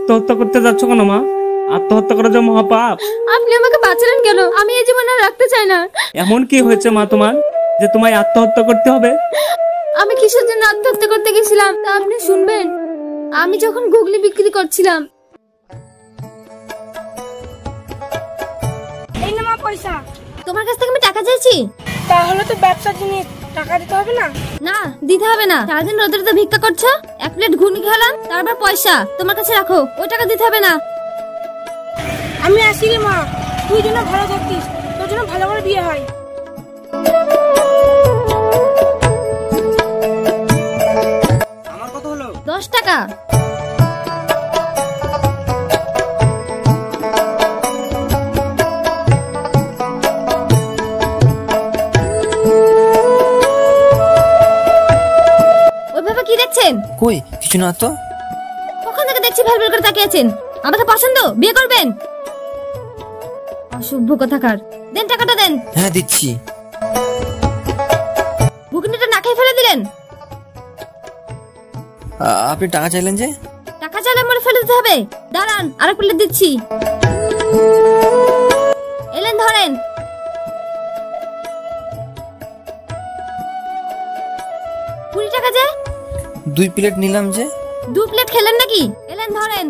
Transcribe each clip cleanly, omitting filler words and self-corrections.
আত্মহত্যা করতে যাচ্ছ কেন মা? আত্মহত্যা করা যে মহাপাপ। আপনি আমাকে বাঁচালেন কেন? আমি এই জীবন আর রাখতে চাই না। এমন কি হয়েছে মা তোমার যে তোমায় আত্মহত্যা করতে হবে? আমি কিসের জন্য আত্মহত্যা করতে গেছিলাম তা আপনি শুনবেন। আমি যখন গুগলি বিক্রি করছিলাম। এই না মা পয়সা। তোমার কাছ থেকে আমি টাকা চাইছি। তাহলে তো ব্যবসার জিনিস, টাকা দিতে হবে না? না, দিতে হবে না। সারাদিন রোদে রোদে ভিক্ষা করছো, এক প্লেট ঘুগনি খেলাম, তারপর পয়সা তোমার কাছে রাখো। ওই টাকা দিতে হবে না। আমি আসি রে মা, তুই যেন ভালো থাকিস, তোর জন্য ভালো করে বিয়ে হয়। আমার কত হলো? 10 টাকা। ওইভাবে কি দেখছেন? কই কিছু না তো। কখন থেকে দেখছি ভেলভেল করে তাকিয়ে আছেন। আমাকে পছন্দ, বিয়ে করবেন? অসভ্য কথাকার। দেন টাকাটা দেন। হ্যাঁ দিচ্ছি। ঘুগনিটা না খেয়ে ফেলে দিলেন। আপনি টাকা চাইলেন যে? টাকা চাইলে মরে ফেলে দিতে হবে। দাঁড়ান, আরেক প্লেট দিচ্ছি। এলেন, ধরেন। কুড়ি টাকা যে? 2 প্লেট নিলাম যে। 2 প্লেট খেলেন নাকি? এলেন, ধরেন।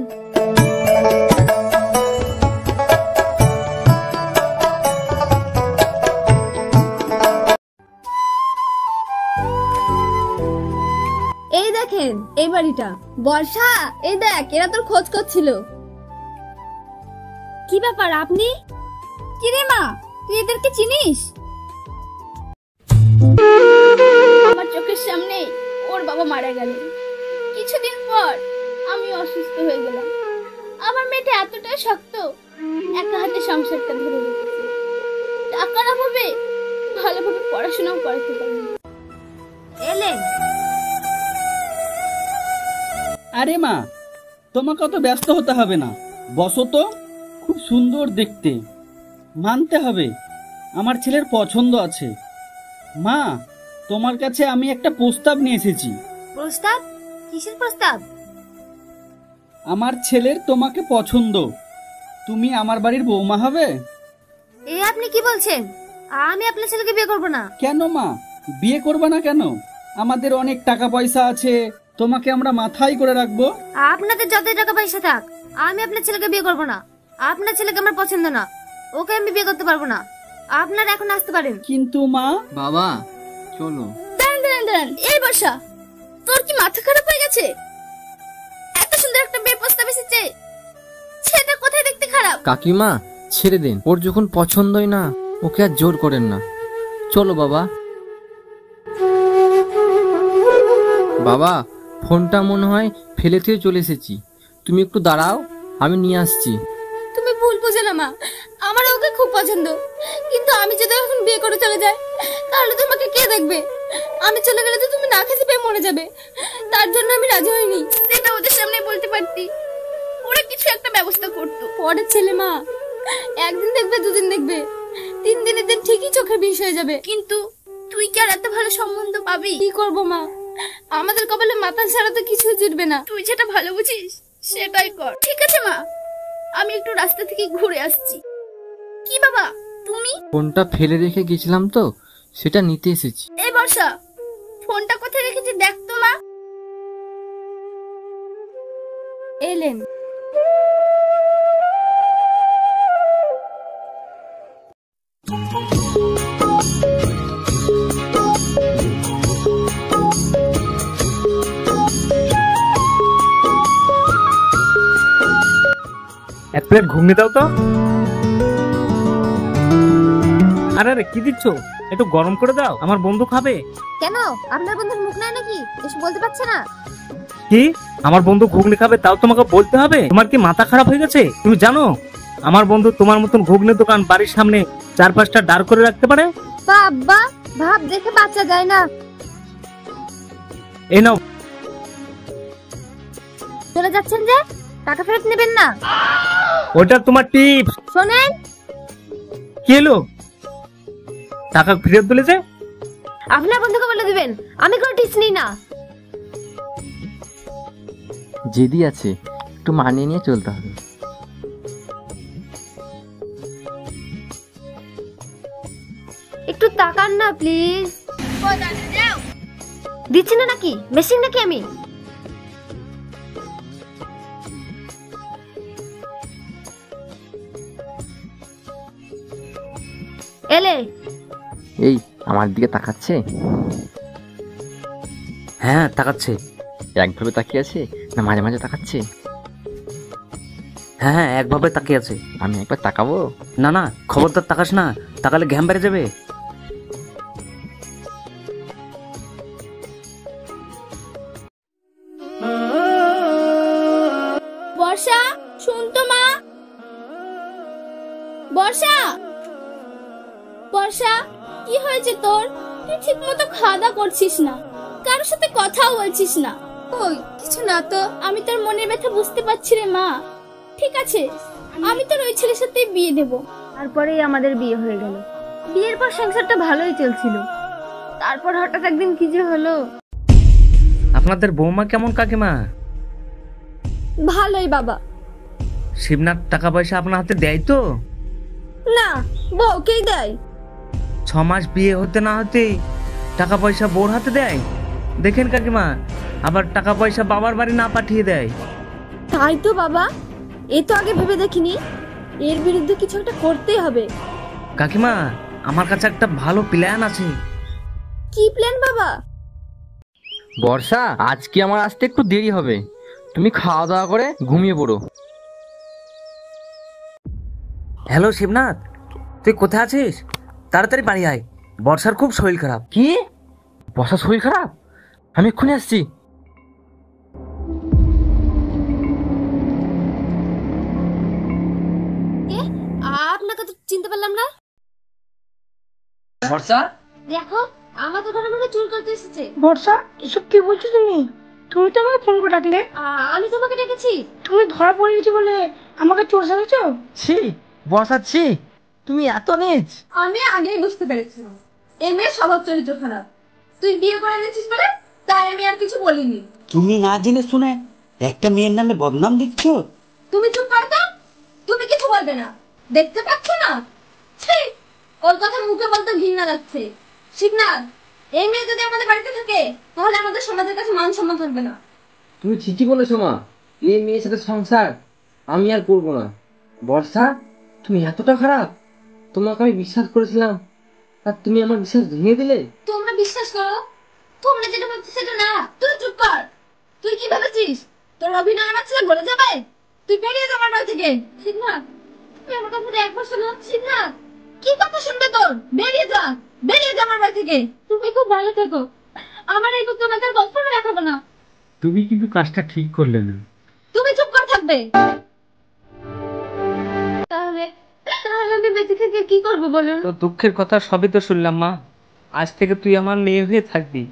এই দেখেন এই বাড়িটা। বর্ষা, এই দেখ, এরা তোর খোঁজ করছিল। কি ব্যাপার আপনি? কি রে মা, তুই এদেরকে চিনিস? আমার চোখের সামনে ওর বাবা মারা গেল। কিছুদিন পর আমি অসুস্থ হয়ে গেলাম। আমার মেয়েটা এতটাই শক্ত, একা হাতে সংসারটা ধরে রেখেছে। টাকার অভাবে ভালোভাবে পড়াশোনাও করাতে পারিনি। এলেন। আরে মা, তোমাকে অত ব্যস্ত হতে হবে না, বসো তো। খুব সুন্দর দেখতে, মানতে হবে আমার ছেলের পছন্দ আছে। মা, তোমার কাছে আমি একটা প্রস্তাব নিয়ে এসেছি। প্রস্তাব? কিসের প্রস্তাব? আমার ছেলের তোমাকে পছন্দ, তুমি আমার বাড়ির বৌমা হবে। এ আপনি কি বলছেন? আমি আপনার ছেলেকে বিয়ে করব না। কেন মা, বিয়ে করবে না কেন? আমাদের অনেক টাকা পয়সা আছে, তোমাকে আমরা মাথায় করে রাখবো। আপনাদের যতই টাকা পয়সা থাক, আমি আপনার ছেলেকে বিয়ে করব না। আপনার ছেলেকে আমার পছন্দ না, ওকে আমি বিয়ে করতে পারবো না। আপনারা এখন আসতে পারেন। কিন্তু মা। বাবা চলো। দাঁড়ান, এই বর্ষা, তোর কি মাথা খারাপ হয়ে গেছে? এত সুন্দর একটা বিয়ে প্রস্তাব এসেছে, ছেলেটা কোথায় দেখতে খারাপ? কাকিমা ছেড়ে দিন, ওর যখন পছন্দই না ওকে আর জোর করেন না। চলো বাবা। বাবা, ফোনটা মনে হয় ফেলে দিয়ে চলে এসেছি, তুমি একটু দাঁড়াও, আমি নিয়ে আসছি। তুমি ভুল বুঝে না মা, আমার ওকে খুব পছন্দ। কিন্তু আমি যদি এখন বিয়ে করে চলে যাই, তাহলে তোমাকে কে দেখবে? আমি চলে গেলে তো তুমি না খেতে পেয়ে মরে যাবে। তার জন্য আমি রাজি হইনি। সেটা ওদের সামনে বলতে পারতি, ওরা কিছু একটা ব্যবস্থা করতো। পরের ছেলে মা, একদিন দেখবে, দুদিন দেখবে, 3 দিনের দিন ঠিকই চোখের বিষ হয়ে যাবে। কিন্তু তুই কি আর এত ভালো সম্বন্ধ পাবি? কি করব মা, আমাদের কপালে মাথা ছাড়া তো কিছু জুটবে না। তুই যেটা ভালো বুঝিস সেটাই কর। ঠিক আছে মা, আমি একটু রাস্তা থেকে ঘুরে আসছি। কি বাবা তুমি? ফোনটা ফেলে রেখে গেছিলাম তো, সেটা নিতে এসেছি। এই বর্ষা, ফোনটা কোথায় রেখেছি দেখ তো মা। এলেন। এক প্লেট ঘুগনি দাও তো। আরে আরে কি দিচ্ছ? একটু গরম করে দাও, আমার বন্ধু খাবে। কেন, আপনার বন্ধুর মুখ নাই নাকি? এসে বলতে পারছে না? কি, আমার বন্ধু ঘুগনি খাবে তাও তোমাকে বলতে হবে? তোমার কি মাথা খারাপ হয়ে গেছে? তুমি জানো আমার বন্ধু তোমার মতন ঘুগনির দোকান বাড়ির সামনে 4-5টা দাঁড় করে রাখতে পারে? বাবা, ভাব দেখে বাচ্চা যায় না। এই নাও। চলে যাচ্ছেন যে, টাকা ফেরত নেবেন না? ওটা তোমার টিপস। শোনেন। কি হলো? টাকা ফেরত দিলে যে? আপনার বন্ধুকে বলে দিবেন আমি কোনো টিপস নিই না। জেদি আছে, একটু মানিয়ে নিয়ে চলতে হবে। একটু তাকান না প্লিজ। দিচ্ছি না নাকি মেশিন নাকি আমি? এলে এই আমার দিকে তাকাচ্ছে? হ্যাঁ তাকাচ্ছে। একভাবে তাকিয়ে আছে না মাঝে মাঝে তাকাচ্ছে? হ্যাঁ হ্যাঁ একভাবে তাকিয়ে আছে। আমি একবার তাকাবো? না না খবরদার তাকাস না, তাকালে ঘ্যাম বেড়ে যাবে। বর্ষা, শুন তো মা। বর্ষা, বর্ষা, কি হয়েছে তোর? তুই ঠিক মতো খাওয়া দাওয়া করছিস না, কারোর সাথে কথাও বলছিস না। ওই কিছু না তো। আমি তোর মনের ব্যথা বুঝতে পারছি রে মা। ঠিক আছে, আমি তোর ওই ছেলের সাথে বিয়ে দেব। তারপরেই আমাদের বিয়ে হয়ে গেল। বিয়ের পর সংসারটা ভালোই চলছিল, তারপর হঠাৎ একদিন কি যে হলো। আপনাদের বৌমা কেমন কাকিমা? ভালোই বাবা। শিবনাথ টাকা পয়সা আপনার হাতে দেয় তো? না, বউকেই দেয়। 6 মাস বিয়ে হতে না হতে টাকা পয়সা বোর হাতে দেয়। দেখেন কাকিমা, আবার টাকা পয়সা বাবার বাড়ি না পাঠিয়ে দেয়। তাই তো বাবা, এ তো আগে ভেবে দেখিনি। এর বিরুদ্ধে কিছু একটা করতেই হবে। কাকিমা, আমার কাছে একটা ভালো প্ল্যান আছে। কি প্ল্যান বাবা? বর্ষা, আজকে আমার আসতে একটু দেরি হবে, তুমি খাওয়া দাওয়া করে ঘুমিয়ে পড়ো। হ্যালো শিবনাথ, তুই কোথায় আছিস? তাড়াতাড়ি বাড়ি আয়, বর্ষার খুব শরীর খারাপ। কি? বর্ষার শরীর খারাপ? আমি এক্ষুনি আসছি। আপনাকে তো চিনতে পারলাম না। বর্ষা, দেখো আমার তো ঘরে মনে চুল করতে এসেছে। বর্ষা, এসব কি বলছো তুমি? তুমি তো আমাকে ফোন করে ডাকলে। আমি তোমাকে ডেকেছি। তুমি ধরা পড়ে গেছি বলে আমাকে চোর সাজাচ্ছ? ছি বর্ষা, ছি, তুমি এত নিচ। আমি আগেই বুঝতে পেরেছি এই মেয়ের স্বভাব চরিত্র খারাপ। তুই বিয়ে করে এনেছিস বলে তাই আমি আর কিছু বলিনি। তুমি না জেনে শুনে একটা মেয়ের নামে বদনাম দিচ্ছ। তুমি চুপ কর তো। তুমি কিছু বলবে না, দেখতে পাচ্ছ না? ছি, ওর কথা মুখে বলতে ঘৃণা লাগছে। শিবনাথ, এই মেয়ে যদি আমাদের বাড়িতে থাকে তাহলে আমাদের সমাজের কাছে মান সম্মান থাকবে না। তুমি ঠিকই বলেছো মা, এই মেয়ের সাথে সংসার আমি আর করবো না। বর্ষা, তুমি এতটা খারাপ? তোমাকে আমি বিশ্বাস করেছিলাম আর তুমি আমার বিশ্বাস ভেঙে দিলে। তোমরা বিশ্বাস করো, তোমরা যেটা ভাবছো সেটা না। তুই চুপ কর। তুই কি ভেবেছিস তোর অভিনয় আমার ছেলে বলে যাবে? তুই বেরিয়ে যা আমার বাড়ি থেকে। শিবনাথ, তুই আমার কথা একবার শোনো। শিবনাথ, কি কথা শুনবে তোর? বেরিয়ে যা, বেরিয়ে যা আমার বাড়ি থেকে। তুমি খুব ভালো থেকো, আমার এই তোমাদের গল্প আমি রাখাবো না। তুমি কিন্তু কাজটা ঠিক করলে না। তুমি চুপ করে থাকবে। তাহলে তাহলে আমি বেঁচে থেকে কি করবো বলুন? তো দুঃখের কথা সবই তো শুনলাম মা, আজ থেকে তুই আমার মেয়ে হয়ে থাকবি।